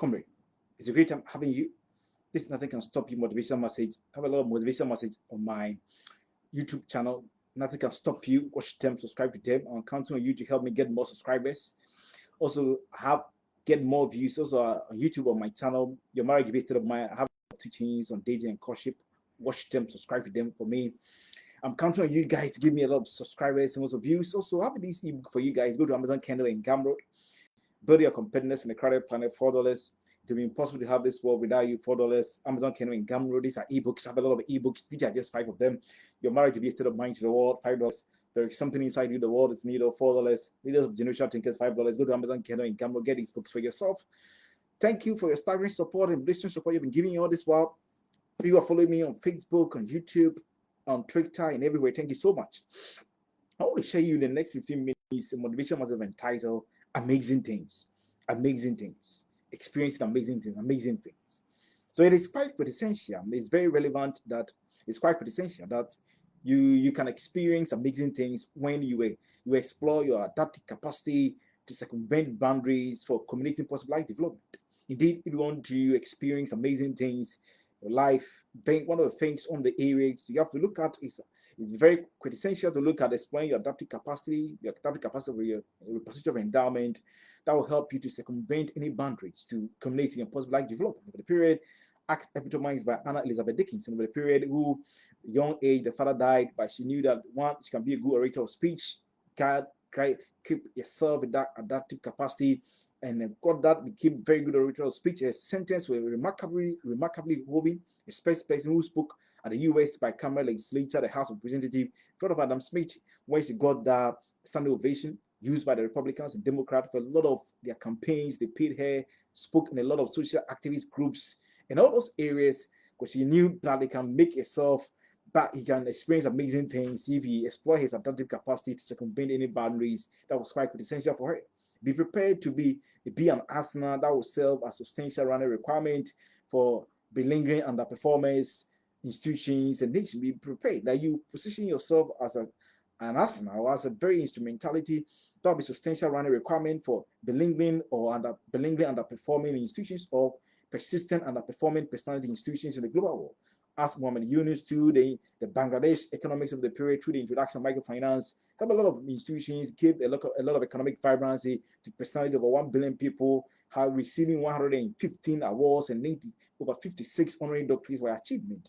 comrade. It's a great time having you. This Nothing Can Stop You motivational message. I have a lot of motivational message on my YouTube channel. Nothing Can Stop You. Watch them, subscribe to them. I'm counting on you to help me get more subscribers. Also, get more views. Also, on YouTube on my channel, Your Marriage Based of Mine. I have teachings on dating and courtship. Watch them, subscribe to them for me. I'm counting on you guys to give me a lot of subscribers and also views. Also, I have this ebook for you guys. Go to Amazon Kindle and Gumroad. Build Your Competitiveness in the Crowded Planet, $4. It will be impossible to have this world without you, $4. Amazon Kindle and Gumroad. These are ebooks. I have a lot of ebooks. These are just 5 of them. Your Marriage Will Be a State of Mind to the World, $5. There is Something Inside You, the World is Need of $4. Leaders of Generational Thinkers, $5. Go to Amazon Kindle and Gumroad. Get these books for yourself. Thank you for your staggering support and listening support you've been giving me all this while. People are following me on Facebook, on YouTube, on Twitter, and everywhere. Thank you so much. I want to share you in the next 15 minutes a motivation must have entitled Amazing Things. Amazing things. Experiencing amazing things, amazing things. So it is quite essential. It's very relevant that it's quite essential that you can experience amazing things when you explore your adaptive capacity to circumvent boundaries for community possible life development. Indeed, if you want to experience amazing things in life, then one of the things on the areas you have to look at is it's very essential to look at exploring your adaptive capacity of your repository of endowment that will help you to circumvent any boundaries to community and possible life development. Over the period epitomized by Anna Elizabeth Dickinson, over the period who young age the father died, but she knew that one, she can be a good orator of speech, keep yourself with that adaptive capacity, and got that became very good orator of speech. Her sentence were remarkably moving. A special person who spoke at the U.S. bicameral legislature, the House of Representatives, in front of Adam Smith, where she got the standing ovation used by the Republicans and Democrats for a lot of their campaigns. They paid her, spoke in a lot of social activist groups in all those areas, because she knew that they can make yourself, but he can experience amazing things if he exploit his adaptive capacity to circumvent any boundaries. That was quite essential for her. Be prepared to be an arsenal that will serve as substantial running requirement for belingering underperformers, institutions, and nations. Be prepared that you position yourself as an arsenal or as a very instrumentality that will be substantial running requirement for belingering underperforming institutions or persistent underperforming personality institutions in the global world. As Muhammad Yunus to the Bangladesh economics of the period through the introduction of microfinance, help a lot of institutions give a lot of economic vibrancy to personality of over 1 billion people, have receiving 115 awards and over 56 honorary doctorates for achievement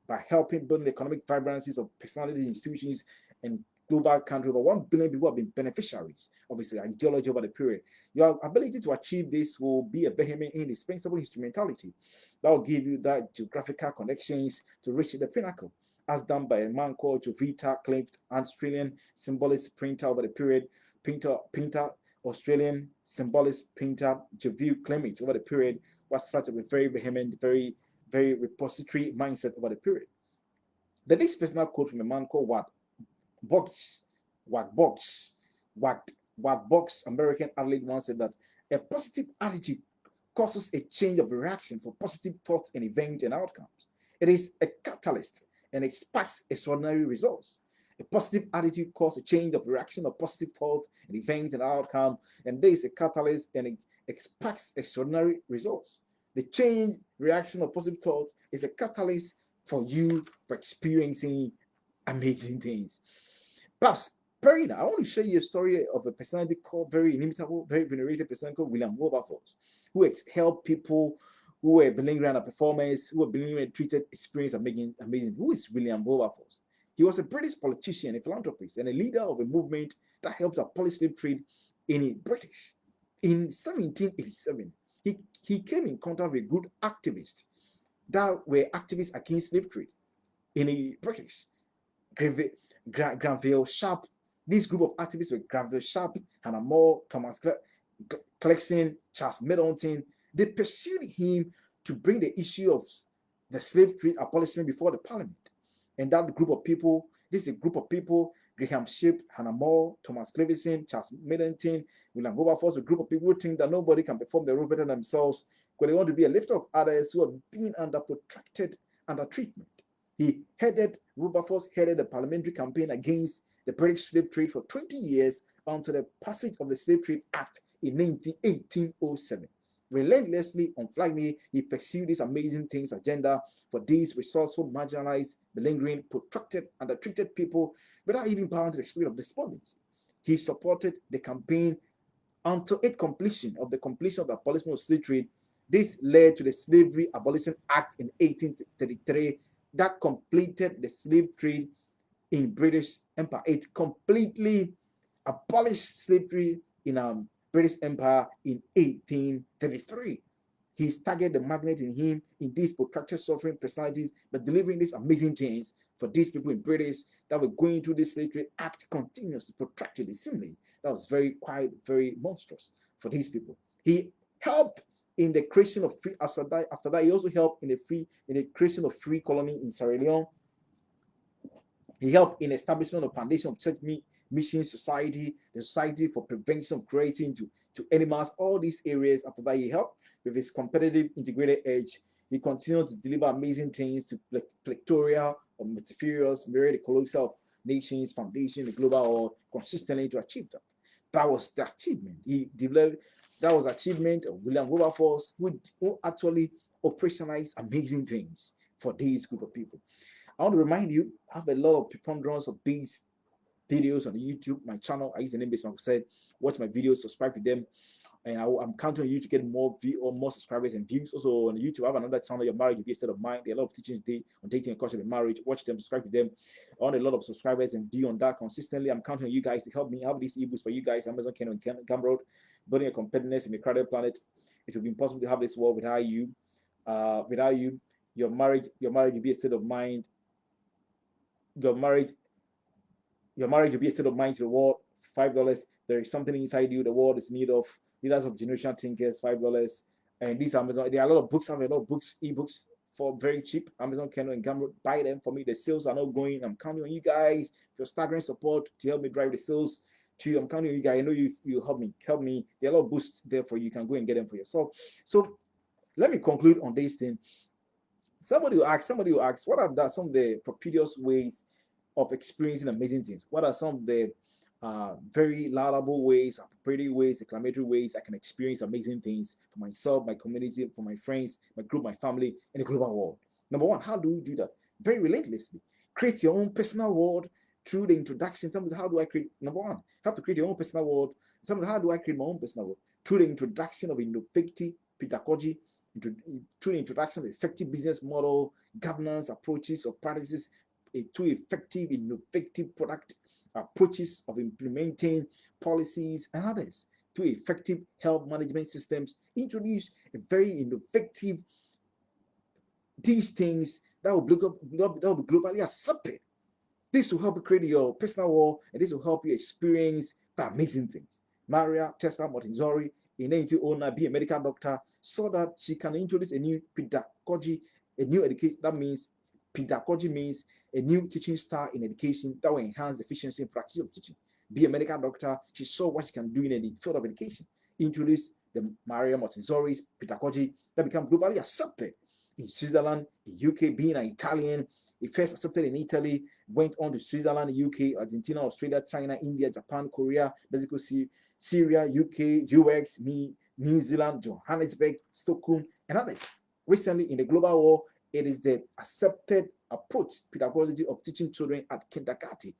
by helping build the economic vibrancies of personality institutions and global country. Over 1 billion people have been beneficiaries of this ideology over the period. Your ability to achieve this will be a vehement, indispensable instrumentality that will give you that geographical connections to reach the pinnacle, as done by a man called Jovita Clift, an Australian symbolist printer over the period, painter, Australian symbolist painter Joviu Clement over the period was such a very vehement, very, very repository mindset over the period. The next personal quote from a man called Box, American athlete once said that a positive attitude causes a change of reaction for positive thoughts and events and outcomes. It is a catalyst and it sparks extraordinary results. A positive attitude causes a change of reaction of positive thoughts and events and outcome, and there is a catalyst and it sparks extraordinary results. The change reaction of positive thoughts is a catalyst for you for experiencing amazing things. Plus, I want to show you a story of a personality called very inimitable, very venerated personality called William Wilberforce, who helped people who were belligerent performers, who were belligerent treated, experience amazing. Who is William Wilberforce? He was a British politician, a philanthropist, and a leader of a movement that helped abolish slave trade in British. In 1787, he came in contact with good activists that were activists against slave trade in a British. Granville Sharp. This group of activists were Granville Sharp, Hannah More, Thomas Clarkson, Charles Middleton. They pursued him to bring the issue of the slave trade abolishment before the parliament. And that group of people, this is a group of people, Graham Shipp, Hannah More, Thomas Cleveson, Charles Middleton, William Wilberforce, a group of people who think that nobody can perform the role better than themselves because they want to be a lifter of others who are being under treatment. Wilberforce headed the parliamentary campaign against the British slave trade for 20 years until the passage of the Slave Trade Act in 1807. Relentlessly, unflaggingly, he pursued these amazing things agenda for these resourceful, marginalized, malingering, protracted, undertreated people without even bowing to the spirit of despondency. He supported the campaign until its completion of the abolishment of slave trade. This led to the Slavery Abolition Act in 1833 that completed the slave trade in British Empire. It completely abolished slavery in British Empire in 1833. He staggered the magnet in him in these protracted suffering personalities, but delivering these amazing things for these people in British that were going through this slave trade act continuously, protractedly, seemingly. That was very monstrous for these people. He helped in the creation of free after that he also helped in the creation of free colony in Sierra Leone. He helped in establishment of foundation of church mission society, the society for prevention of cruelty to animals, all these areas. After that, he helped with his competitive integrated edge. He continued to deliver amazing things to plethora of multifarious, myriad colossal nations, foundation, the global world, consistently to achieve that. That was the achievement. He developed, that was achievement of William Wilberforce, who actually operationalized amazing things for this group of people. I want to remind you, I have a lot of preponderance of these videos on YouTube, my channel. I use the name based on said, watch my videos, subscribe to them, and I'm counting on you to get more more subscribers and views. Also on YouTube, I have another channel, Your Marriage Will Be a State of Mind. There are a lot of teachings on dating and culture in marriage. Watch them, subscribe to them. I want a lot of subscribers and view on that consistently. I'm counting on you guys to help me have these ebooks for you guys. Amazon, Kindle, and Camroad, building a competitiveness in a crowded planet. It will be impossible to have this world without you. Without you, your marriage will be a state of mind. Your marriage will be a state of mind to the world. $5. There is something inside you the world is in need of. Leaders of generational thinkers, $5. And these Amazon, there are a lot of books. I have a lot of books, ebooks for very cheap. Amazon, Kindle, and Camera. Buy them for me. The sales are not going. I'm counting on you guys for your staggering support to help me drive the sales to you. I'm counting on you guys. I know you help me. There are a lot of boosts there for you. You can go and get them for yourself. So let me conclude on this thing. Somebody will ask, what are some of the propitious ways of experiencing amazing things? What are some of the very laudable ways, appropriate ways, acclamatory ways I can experience amazing things for myself, my community, for my friends, my group, my family, and the global world? Number one, how do we do that? Very relentlessly. Create your own personal world through the introduction. Tell me, how do I create? Number one, you have to create your own personal world. Tell me, how do I create my own personal world? Through the introduction of innovative pedagogy, through the introduction of effective business model, governance approaches or practices, to effective, innovative product approaches of implementing policies and others, to effective health management systems. Introduce a very innovative these things that will be globally accepted. This will help you create your personal world, and this will help you experience the amazing things. Maria Tesla Montessori, a native owner, be a medical doctor, so that she can introduce a new pedagogy, a new education. That means pedagogy means a new teaching style in education that will enhance the efficiency and practice of teaching. Be a medical doctor, she saw what she can do in the field of education. Introduce the Maria Montessori's pedagogy that become globally accepted in Switzerland, in UK, being an Italian. He first accepted in Italy, went on to Switzerland, UK, Argentina, Australia, China, India, Japan, Korea, basically Syria, UK, US, New Zealand, Johannesburg, Stockholm, and others. Recently, in the global world, it is the accepted approach, pedagogy of teaching children at kindergarten.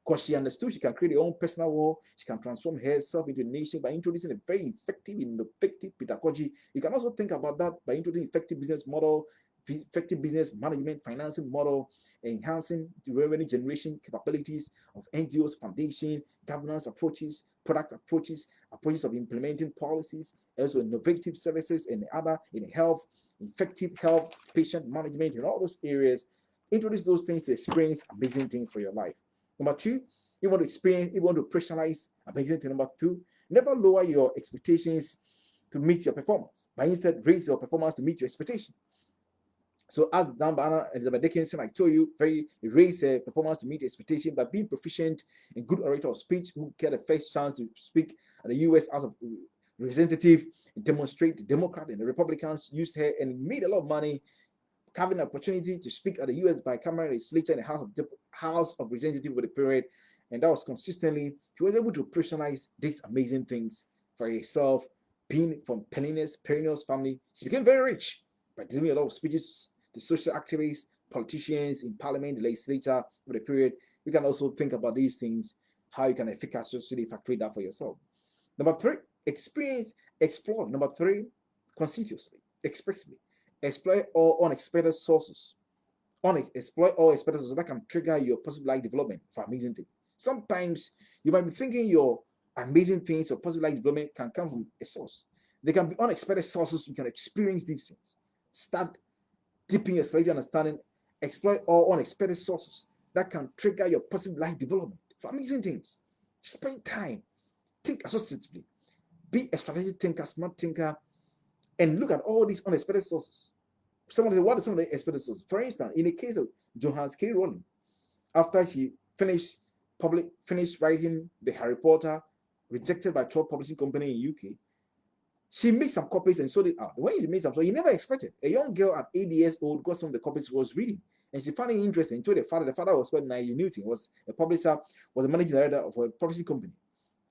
Because she understood she can create her own personal world, she can transform herself into a nation by introducing a very effective, innovative pedagogy. You can also think about that by introducing effective business model, effective business management, financing model, enhancing the revenue generation capabilities of NGOs, foundation, governance approaches, product approaches, approaches of implementing policies, also innovative services in health, effective health, patient management, in all those areas. Introduce those things to experience amazing things for your life. Number two, you want to personalize amazing thing. Number two, never lower your expectations to meet your performance, but instead raise your performance to meet your expectation. So as down by Elizabeth Dickinson, I told you, raise performance to meet expectation by being proficient in good orator of speech, who get a first chance to speak at the U.S. House of Representative, demonstrate the Democrat and the Republicans used her and made a lot of money, having the opportunity to speak at the U.S. bicameral legislature in the House of Representatives with the period, and that was consistently. She was able to personalize these amazing things for herself being from perennial family, she became very rich by doing a lot of speeches to social activists, politicians in parliament, the legislature over the period. You can also think about these things, how you can efficiently factor that for yourself. Number three, experience, explore. Number three, conscientiously, expressively, exploit all unexpected sources. Exploit all expected sources that can trigger your positive life development for amazing things. Sometimes you might be thinking your amazing things or positive life development can come from a source. They can be unexpected sources. You can experience these things. Start deepening your spiritual understanding. Exploit all unexpected sources that can trigger your positive life development for amazing things. Spend time. Think associatively. Be a strategic thinker, smart thinker, and look at all these unexpected sources. Someone say, what are some of the unexpected sources? For instance, in the case of Johannes K. Rowling, after she finished writing the Harry Potter, rejected by 12 publishing company in UK, she made some copies and sold it out. When she made some, so he never expected. A young girl at 8 years old got some of the copies she was reading, and she found it interesting. Told the father. The father was called Nigel Newton, was a publisher, was a managing director of a publishing company.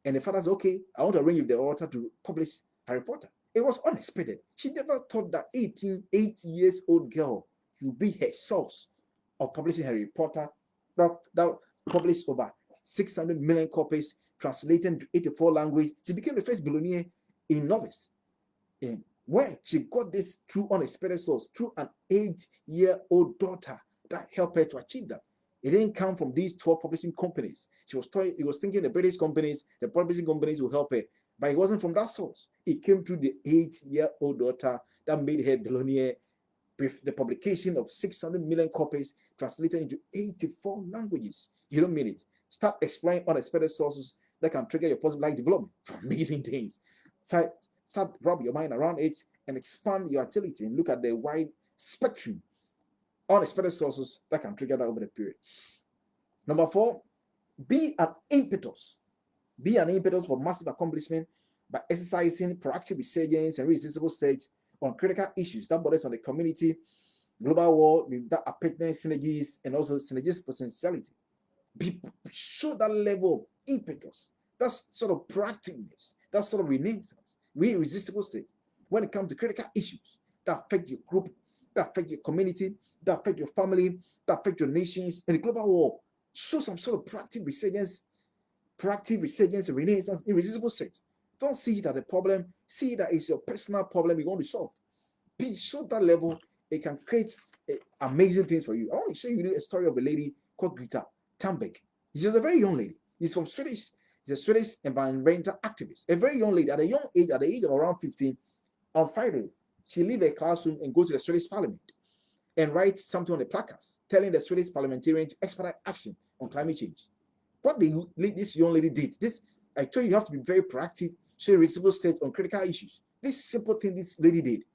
And the father said, okay, I want to arrange with the author to publish Harry Potter. It was unexpected. She never thought that 8 years old girl would be her source of publishing Harry Potter. That published over 600 million copies, translated into 84 languages. She became the first billionaire in novels. And where she got this through unexpected source, through an 8-year-old daughter that helped her to achieve that. It didn't come from these 12 publishing companies. He was thinking the British companies, the publishing companies will help her, but it wasn't from that source. It came through the 8-year-old daughter that made her billionaire with the publication of 600 million copies translated into 84 languages. You don't mean it. Start exploring unexpected sources that can trigger your positive life development for amazing things. Start wrap your mind around it and expand your agility and look at the wide spectrum unexpected sources that can trigger that over the period. Number four, be an impetus. Be an impetus for massive accomplishment by exercising proactive resilience and irresistible state on critical issues that borders on the community, global world, that are pertinent synergies and also synergistic potentiality. Show that level of impetus, that sort of proactiveness, that sort of renaissance, irresistible state when it comes to critical issues that affect your group, that affect your community, that affect your family, that affect your nations and the global world. Show some sort of proactive resurgence, and renaissance, irresistible state. Don't see that a problem, see that it's your personal problem you want to solve. Show that level, it can create amazing things for you. I want to show you a story of a lady called Greta Thunberg. She's a very young lady. She's from Swedish. She's a Swedish environmental activist. A very young lady at a young age, at the age of around 15, on Friday, she leave a classroom and go to the Swedish parliament and write something on the placards telling the Swedish parliamentarians to expedite action on climate change. What this young lady did, I told you, you have to be very proactive, show a reasonable state on critical issues. This simple thing this lady did,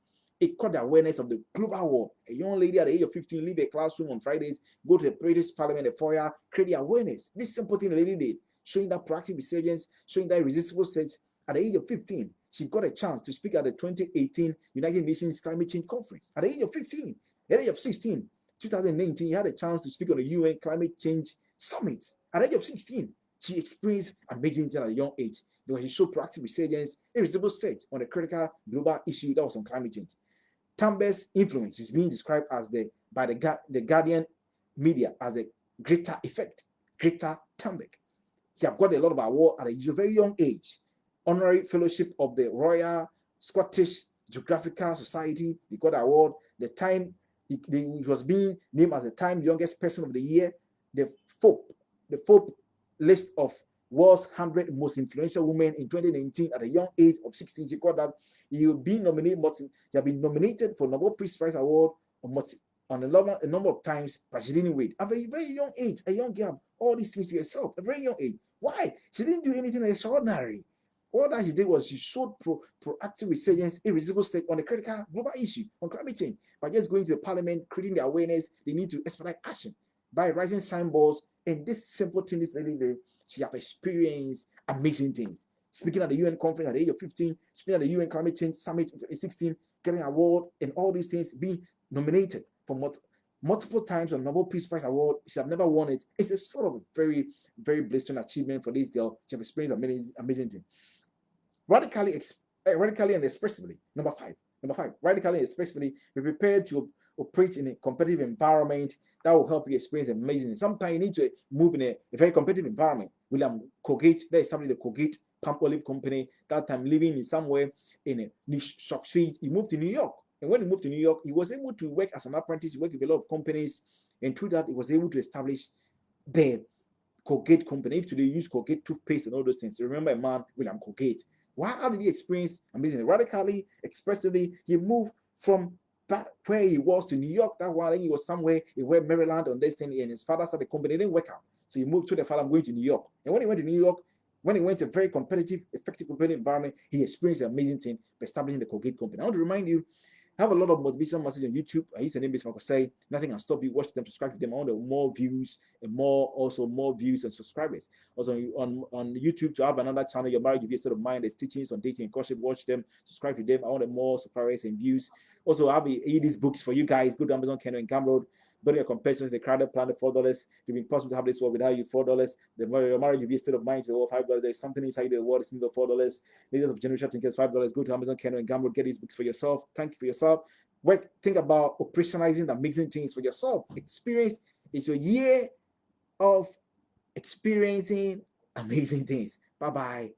it caught the awareness of the global war. A young lady at the age of 15 leave a classroom on Fridays, go to the British Parliament, the foyer, create the awareness. This simple thing the lady did, showing that proactive resurgence, showing that irresistible state. At the age of 15, she got a chance to speak at the 2018 United Nations Climate Change Conference. At the age of 15, at the age of 16, 2019, he had a chance to speak on the UN Climate Change Summit. At the age of 16, she experienced amazing things at a young age because she showed proactive resurgence, irresistible state on the critical global issue that was on climate change. Thunberg's influence is being described by the Guardian media as the Greta effect. Greta Thunberg. She have got a lot of award at a very young age. Honorary fellowship of the Royal Scottish Geographical Society. He got an award. The time he was being named as the time youngest person of the year. The Forbes list of world's 100 most influential women in 2019 at a young age of 16. She got that. He will be nominated. He has been nominated for Nobel Peace Prize Award on a number of times, but she didn't wait. At a very young age, a young girl, all these things to herself, a very young age. Why? She didn't do anything extraordinary. All that she did was she showed proactive resurgence, irresistible state on a critical global issue on climate change by just going to the parliament, creating the awareness. They need to expedite action by writing signboards. And this simple thing, this lady did, she have experienced amazing things. Speaking at the UN conference at the age of 15, speaking at the UN Climate Change Summit at 16, getting an award, and all these things, being nominated for multiple times on Nobel Peace Prize Award. She have never won it. It's a sort of very, very blistering achievement for this girl. She have experienced amazing things. Radically radically and expressively. Number five, radically and expressively, be prepared to operate in a competitive environment that will help you experience amazing. Sometimes you need to move in a very competitive environment. William Colgate, they established the Colgate Palm Olive Company. That time living in somewhere in a niche shop street. He moved to New York. And when he moved to New York, he was able to work as an apprentice, work with a lot of companies. And through that, he was able to establish the Colgate company. If today you use Colgate toothpaste and all those things, remember a man, William Colgate. How did he experience amazing? Radically, expressively, he moved from that where he was to New York. That while he was somewhere in where Maryland on this thing, and his father started the company. It didn't work out. So he moved to the father, I'm going to New York. And when he went to New York, when he went to a very competitive, effective competitive environment, he experienced an amazing thing by establishing the Colgate company. I want to remind you, I have a lot of motivational messages on YouTube. I use the name Bismarck say, nothing can stop you. Watch them, subscribe to them. I want more views and more views and subscribers. Also on YouTube to have another channel, Your Marriage Will Be a State of Mind. There's teachings on dating and courtship. Watch them, subscribe to them. I want more subscribers and views. Also, I'll be these books for you guys. Go to Amazon, Kindle, and Gumroad. Building a competition, the crowded plan, $4. It will be impossible to have this world without you. $4. Your marriage will be a state of mind to the world. $5. There's something inside the world. It's in the $4. Leaders of generation thinkers, $5. Go to Amazon, Kindle, and Gumroad. Get these books for yourself. Thank you for yourself. Work, think about operationalizing the amazing things for yourself. Experience is your year of experiencing amazing things. Bye-bye.